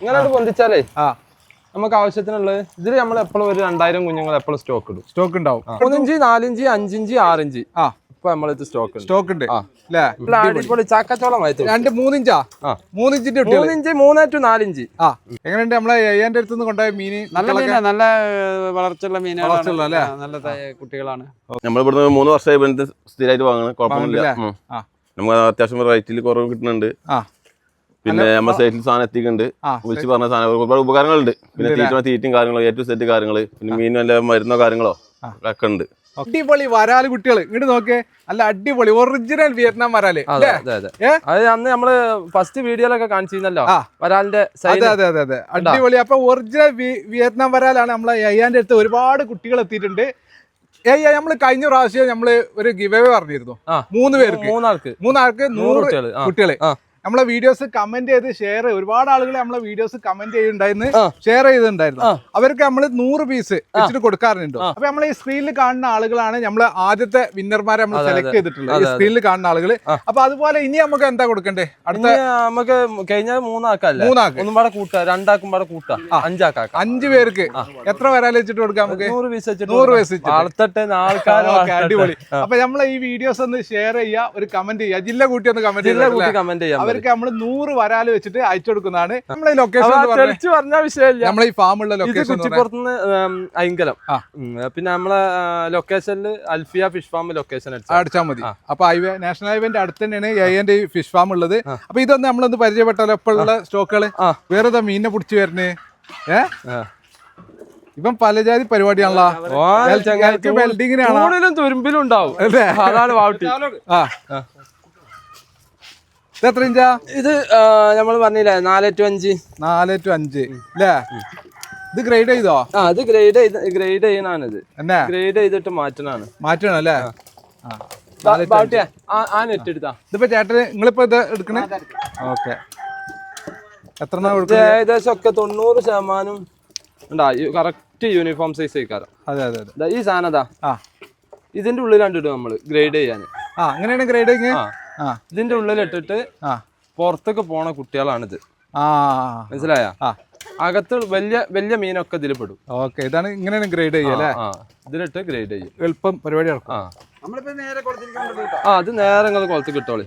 ഇങ്ങനെ പൊന്തിച്ചാലേ നമുക്ക് ആവശ്യത്തിനുള്ളത് ഇതിൽ നമ്മൾ എപ്പോഴും ഒരു 2000 കുഞ്ഞുങ്ങൾ എപ്പോഴും സ്റ്റോക്ക് ഉണ്ടാവും 3 ഇഞ്ച് 4 ഇഞ്ച് 5 ഇഞ്ച് 6 ഇഞ്ച് ഇപ്പൊ നമ്മളത് സ്റ്റോക്ക് ഉണ്ട് അടിപൊളി ചാക്കച്ചോളം 3 ഇഞ്ചാ 3 ഇഞ്ചിന്റെ 3 ഇഞ്ച് 3 to 4 ഇഞ്ച് എങ്ങനെയുണ്ട് നമ്മളെ അയ്യാന്റെ അടുത്ത് നിന്ന് കൊണ്ടുപോയ മീന്? നല്ല വളർച്ചയുള്ള മീനുകളാണ്, നല്ല കുട്ടികളാണ്. നമ്മളിവിടുന്ന് 3 വർഷമായി സ്ഥിരമായിട്ട് വാങ്ങണം, കുഴപ്പമൊന്നുമില്ല. നമുക്ക് അത്യാവശ്യം റേറ്റിൽ കുറവ് കിട്ടുന്നുണ്ട്. പിന്നെ നമ്മുടെ സൈറ്റിൽ സാധനം എത്തിക്കുന്നുണ്ട്, വിളിച്ച് പറഞ്ഞ സാധനം ഒരുപാട് ഉപകാരങ്ങളുണ്ട്. പിന്നെ തീറ്റയും കാര്യങ്ങളോ A to Z കാര്യങ്ങള്, പിന്നെ മീൻ വല്ല മരുന്നോ കാര്യങ്ങളോ ഒക്കെ ഉണ്ട്. അടിപൊളി വരാല് കുട്ടികള് ഇങ്ങോട്ട് നോക്കേ, നല്ല അടിപൊളി ഒറിജിനൽ വിയറ്റ്നാം വരാല്. അത് അന്ന് നമ്മള് ഫസ്റ്റ് വീഡിയോയിലൊക്കെ കാണിച്ചിരുന്നല്ലോ വരാലിന്റെ. അതെ അടിപൊളി. അപ്പൊ ഒറിജിനൽ വിയറ്റ്നാം വരാലാണ് നമ്മളെ അയ്യാന്റെ അടുത്ത് ഒരുപാട് കുട്ടികൾ എത്തിയിട്ടുണ്ട്. നമ്മള് കഴിഞ്ഞ പ്രാവശ്യം നമ്മള് ഒരു ഗിവ് അവേ പറഞ്ഞിരുന്നു, 3 പേർക്ക് 3 ആൾക്ക് 100 കുട്ടികള്. നമ്മളെ വീഡിയോസ് കമന്റ് ചെയ്ത് ഷെയർ, ഒരുപാട് ആളുകൾ നമ്മളെ വീഡിയോസ് കമന്റ് ചെയ്തിട്ടുണ്ടായിരുന്നു, ഷെയർ ചെയ്തിട്ടുണ്ടായിരുന്നു. അവർക്ക് നമ്മൾ 100 പീസ് വെച്ചിട്ട് കൊടുക്കാറുണ്ട്. അപ്പൊ നമ്മൾ ഈ സ്ക്രീനിൽ കാണുന്ന ആളുകളാണ് നമ്മൾ ആദ്യത്തെ വിന്നർമാരെ നമ്മൾ സെലക്ട് ചെയ്തിട്ടുള്ളത്, ഈ സ്ക്രീനിൽ കാണുന്ന ആളുകൾ. അപ്പൊ അതുപോലെ ഇനി നമുക്ക് എന്താ കൊടുക്കണ്ടേ? അടുത്ത നമുക്ക് കഴിഞ്ഞ 3 ആക്കല്ലേ, 3 ആക്ക് ഒന്നും പാടെ കൂട്ടാ, 2 ആക്കും പാടെ കൂട്ടാ, 5 ആക്കാം. 5 പേർക്ക് എത്ര വരാൽ വെച്ചിട്ട് കൊടുക്കാം? നമുക്ക് 100 പീസ് വെച്ചിട്ട് വളർത്തട്ടെ ആൾക്കാർ. അടിപൊളി. അപ്പൊ നമ്മളെ ഈ വീഡിയോസ് ഒന്ന് ഷെയർ ചെയ്യുക, ഒരു കമന്റ് ചെയ്യുക, ജില്ല കൂട്ടി ഒന്ന് കമന്റ് ചെയ്യുക. അവർക്ക് നമ്മൾ 100 വരാല് വെച്ചിട്ട് അയച്ചു കൊടുക്കുന്നതാണ്. നമ്മളെ ലൊക്കേഷൻ പറഞ്ഞ വിഷയമില്ല, നമ്മളെ ഈ ഫാമുള്ള ലൊക്കേഷൻ കുറ്റിപ്പുറത്തുനിന്ന് അയങ്കലം. പിന്നെ നമ്മളെ ലൊക്കേഷനിൽ അൽഫിയ ഫിഷ് ഫാം ലൊക്കേഷൻ അടിച്ചാൽ മതി. അപ്പൊ ഹൈവേ, നാഷണൽ ഹൈവേന്റെ അടുത്ത് തന്നെയാണ് അയ്യന്റെ ഫിഷ് ഫാം ഉള്ളത്. അപ്പൊ ഇതൊന്ന് നമ്മളൊന്ന് പരിചയപ്പെട്ടാലോ? ഇപ്പോഴുള്ള സ്റ്റോക്കുകള് വേറെ മീനെ പിടിച്ചു വരുന്നേ. ഇപ്പം പലജാതി പരിപാടിയാണല്ലോ, വെൽഡിങ്ങിനാണ്, തുരുമ്പിലും ഉണ്ടാവും. എത്ര ഇഞ്ചാ ഇത്? നമ്മൾ പറഞ്ഞില്ലേ 4 to 5 അല്ലേ? ഇത് ഗ്രേഡ് ചെയ്തോ? ഇത് ഗ്രേഡ് ചെയ്യണാണിത്. ഗ്രേഡ് ചെയ്തിട്ട് മാറ്റണം അല്ലേ? ആ നെറ്റ് എടുത്താ. ഇതിപ്പോ ചേട്ടന് നിങ്ങളിപ്പോ ഇത് എടുക്കണേ? ഓക്കെ. എത്ര ഏകദേശം ഒക്കെ 90% കറക്റ്റ് യൂണിഫോം സൈസ് ആയിക്കാരം. അതെ. ഈ സാധനം ഇതിന്റെ ഉള്ളിൽ കണ്ടിട്ട് നമ്മള് ഗ്രേഡ് ചെയ്യാൻ. അങ്ങനെയാണ് ഗ്രേഡിങ്. ഇതിന്റെ ഉള്ളിൽ ഇട്ടിട്ട് പുറത്തേക്ക് പോണ കുട്ടികളാണിത്, മനസ്സിലായ? അകത്ത് വലിയ മീനൊക്കെ ഇതിൽ പെടും. ഓക്കെ, ഇതാണ് ഇങ്ങനെയാണ് ഗ്രേഡ് ചെയ്യല്ലേ? ഇതിലിട്ട് ഗ്രേഡ് ചെയ്യും, എളുപ്പം പരിപാടി നടക്കും. അത് നേരെ നിങ്ങൾ കുളത്ത് കിട്ടോളി.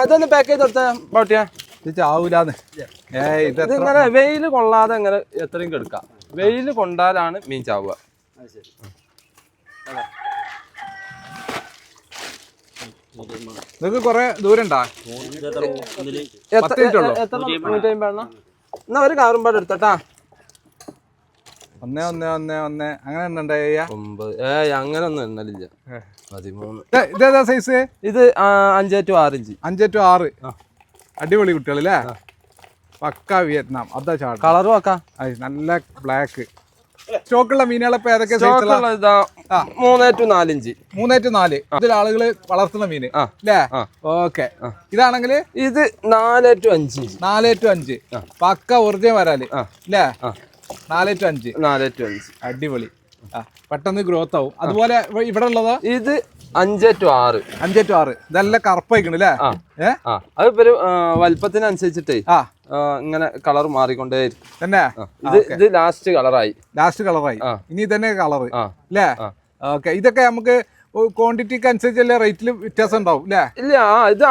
അതൊന്ന് പാക്ക് ചെയ്ത് കൊടുത്താ ബോട്ടിയാ, ഇത് ചാവൂലാന്ന്. ഇതിങ്ങനെ വെയില് കൊള്ളാതെ അങ്ങനെ എത്രയും കെടുക്കാം. വെയില് കൊണ്ടാലാണ് മീൻ ചാവുക. നിങ്ങക്ക് കൊറേ ദൂരം ഉണ്ടാ? എന്നാ ഒരു കാറും പാട് എടുത്തട്ടാ. 1 1 1 1 അങ്ങനെ ഉണ്ടായ 9. അങ്ങനെ ഒന്നും എണ്ണലില്ല. 13. ഇതേതാ സൈസ്? ഇത് 5 to 6 ഇഞ്ച്. 5 to 6. അടിപൊളി കുട്ടികളല്ലേ? പക്ക വിയറ്റ്നാം. അതാ ചാട് കളറും ആക്കാ, നല്ല ബ്ലാക്ക്. സ്റ്റോക്കുള്ള മീനുകളപ്പോ ഏതൊക്കെ? 3 to 4 ഇഞ്ച്. 3 to 4 ഇതിൽ ആളുകള് വളർത്തുന്ന മീന് അല്ലേ? ഓക്കെ. ഇതാണെങ്കിൽ ഇത് 4 to 5 ഇഞ്ച്. 4 to 5 പക്ക ഒറിജിനൽ വരാല് അല്ലേ? 4 to 5. അടിപൊളി. പെട്ടെന്ന് ഗ്രോത്ത് ആവും. അതുപോലെ ഇവിടെ ഉള്ളതോ? ഇത് 5 to 6. 5 to 6. ഇതെല്ലാം കറുപ്പായിക്കണല്ലേ? അത് വലിപ്പത്തിനനുസരിച്ചിട്ടേ ഇങ്ങനെ കളർ മാറിക്കൊണ്ടേയിരിക്കും തന്നെ. ഇത് ലാസ്റ്റ് കളറായി. ഇനി തന്നെ കളർ അല്ലേ? ഓക്കെ. ഇതൊക്കെ നമുക്ക് ക്വാണ്ടിറ്റിക്ക് അനുസരിച്ചല്ലേ റേറ്റിൽ വ്യത്യാസം ഉണ്ടാവും അല്ലേ? ഇല്ല, ഇത്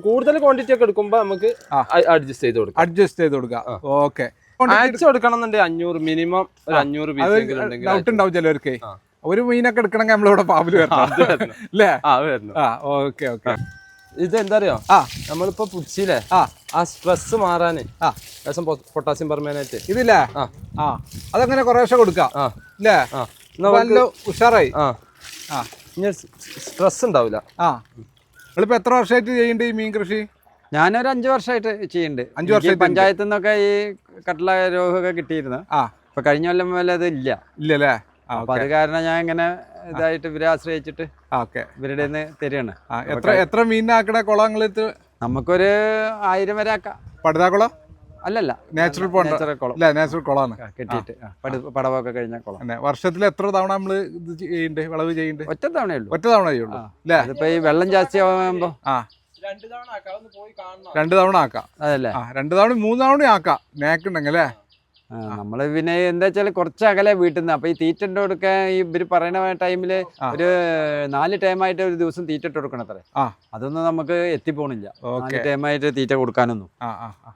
കൂടുതൽ ക്വാണ്ടിറ്റി ഒക്കെ എടുക്കുമ്പോ നമുക്ക് അഡ്ജസ്റ്റ് ചെയ്ത് കൊടുക്കാം. ഓക്കെ. അയച്ചു കൊടുക്കണമെന്നുണ്ടെങ്കിൽ 500 മിനിമം 500 പീസ്. ഡൗട്ട് ഉണ്ടാവും ചിലവർക്ക്. ഒരു മീനൊക്കെ എടുക്കണമെങ്കിൽ നമ്മളിവിടെ പാമ്പിൽ വരണം അല്ലേ? ഓക്കെ. ഇത് എന്താ അറിയോ, നമ്മളിപ്പോ പുടിച്ചില്ലേ ആ സ്ട്രെസ് മാറാന് പൊട്ടാസ്യം പെർമാനേറ്റ് ഇതില്ലേ? അതങ്ങനെ കുറേശ്ശെ കൊടുക്കാം അല്ലേ? ഉഷാറായി. സ്ട്രെസ് ഉണ്ടാവില്ല. നിങ്ങളിപ്പോ എത്ര വർഷമായിട്ട് ചെയ്യണ്ട് ഈ മീൻ കൃഷി? ഞാനൊരു 5 വർഷമായിട്ട് ചെയ്യുന്നുണ്ട്. 5 വർഷം പഞ്ചായത്തിൽ നിന്നൊക്കെ ഈ കട്ടള രോഗമൊക്കെ കിട്ടിയിരുന്നു. ഇപ്പൊ കഴിഞ്ഞ കൊല്ലം പോലെ അത് ഇല്ലല്ലേ? അപ്പൊ അത് കാരണം ഞാൻ ഇങ്ങനെ ഇതായിട്ട് ഇവരെ ആശ്രയിച്ചിട്ട് ഇവരുടെ തരികയാണ്. എത്ര മീനാക്കണ കുളങ്ങൾ? നമുക്കൊരു 1000 വരെ ആക്കാം. പടുതാക്കുളം അല്ലല്ല, നാച്ചുറൽ കുളമാണ് കെട്ടിയിട്ട് പടവൊക്കെ കഴിഞ്ഞ കുളം. വർഷത്തിൽ എത്ര തവണ നമ്മള് ഇത് ചെയ്യണ്ടേ, വിളവ് ചെയ്യണ്ടേ? ഒറ്റ തവണയേ ഉള്ളൂ. ഒറ്റ തവണ ചെയ്യുള്ളൂ അല്ലേ? അതിപ്പോ ഈ വെള്ളം ജാസ്തി ആവുമ്പോ രണ്ട് തവണ ആക്കാം. അതല്ലേ 2 തവണ 3 തവണ ആക്കാം നേക്കുണ്ടെങ്കിൽ അല്ലേ. നമ്മള് പിന്നെ എന്താ വെച്ചാൽ കുറച്ച് അകലെ വീട്ടിൽ നിന്ന് അപ്പൊ ഈ തീറ്റ ഇട്ട് കൊടുക്കാൻ ഈ ഇവര് പറയുന്ന ടൈമില് ഒരു 4 ടൈമായിട്ട് ഒരു ദിവസം തീറ്റ ഇട്ട് കൊടുക്കണം അത്രേ. അതൊന്നും നമുക്ക് എത്തിപ്പോണില്ല 4 ടൈമായിട്ട് തീറ്റ കൊടുക്കാനൊന്നും.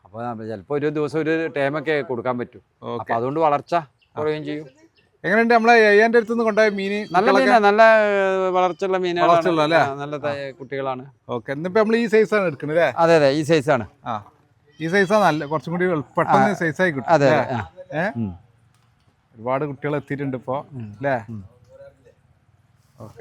അപ്പൊ ചിലപ്പോ ഒരു ദിവസം ഒരു ടൈമൊക്കെ കൊടുക്കാൻ പറ്റും. അപ്പൊ അതുകൊണ്ട് വളർച്ച കുറയുകയും ചെയ്യും. എങ്ങനെയുണ്ട് നമ്മളെ അയ്യാന്റെ അടുത്തുനിന്ന് കൊണ്ടുപോയ മീന്? നല്ല മീനാ, നല്ല വളർച്ചയുള്ള മീനുകളാണ്, നല്ല കുട്ടികളാണ്. ഓക്കെ, ഇന്നിപ്പോ നമ്മൾ ഈ സൈസാണ് എടുക്കുന്നത് അല്ലേ? അതെ അതെ, ഈ സൈസാണ്. ഈ സൈസാ നല്ല, കുറച്ചും കൂടി പെട്ടെന്ന് സൈസായി കിട്ടും. അതെ ഒരുപാട് കുട്ടികൾ എത്തിയിട്ടുണ്ട് ഇപ്പോ അല്ലേ? ഓക്കെ.